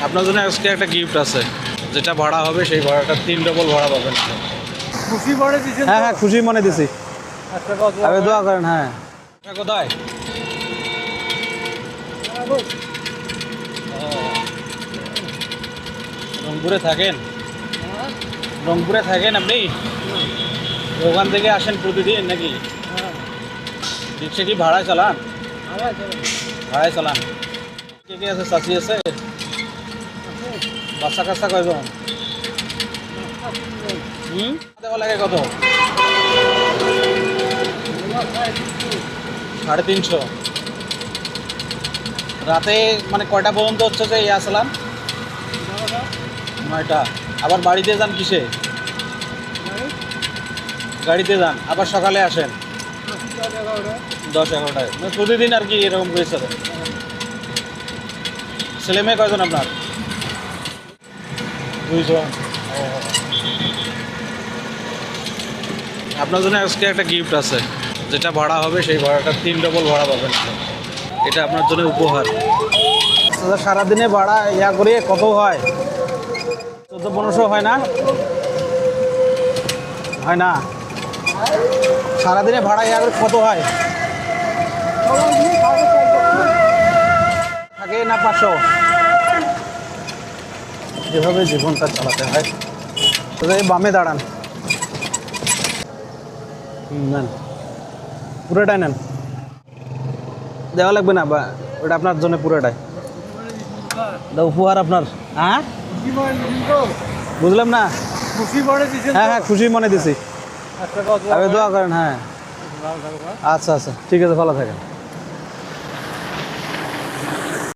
আপনার জন্য আজকে একটা গিফট আছে, যেটা ভাড়া হবে সেই ভাড়াটা 3 ডবল ভাড়া পাবেন। খুশি মনে দিছেন? হ্যাঁ হ্যাঁ, খুশি মনে দিছি। আচ্ছা কত? আপনি দোয়া করেন। হ্যাঁ, এটা কোথায়? রংপুরে থাকেন? রংপুরে থাকেন আপনি? ওখান থেকে আসেন প্রতিদিন নাকি? রিক্সা কি ভাড়ায় চালান? ভাড়ায় চালান। কে কে আছে? চাষি আছে? বাচ্চা কাচ্চা কয়জন? দেওয়া লাগে কত? 350। রাতে মানে কয়টা পর্যন্ত হচ্ছে যে ইয়া চালান? 9টা। আবার বাড়িতে যান কিসে? গাড়িতে যান, আবার সকালে আসেন 10-11টায়। মানে প্রতিদিন আর কি এরকম করে চলে। ছেলে মেয়ে কয়জন আপনার? 2 জন। আপনার জন্য আজকে একটা গিফট আছে, যেটা ভাড়া হবে সেই ভাড়াটা 3 ডবল ভাড়া পাবেন। এটা আপনার জন্য উপহার। সারাদিনে ভাড়া ইয়া করে কত হয়? 1400-1500 হয় না? হয় না? সারাদিনে ভাড়া ইয়া করে কত হয়? থাকে না 500? যেভাবে জীবনটা চালাতে হয়। তো এই বামে দাঁড়ান। নেন, পুরোটাই নেন, দেওয়া লাগবে না। বা ওটা আপনার জন্য পুরোটাই উপহার আপনার। হ্যাঁ, বুঝলাম না। খুশি মনে দিছেন? হ্যাঁ হ্যাঁ, খুশি মনে দিছি। আচ্ছা কত? আপনি দোয়া করেন। হ্যাঁ, আচ্ছা আচ্ছা, ঠিক আছে, ভালো থাকেন।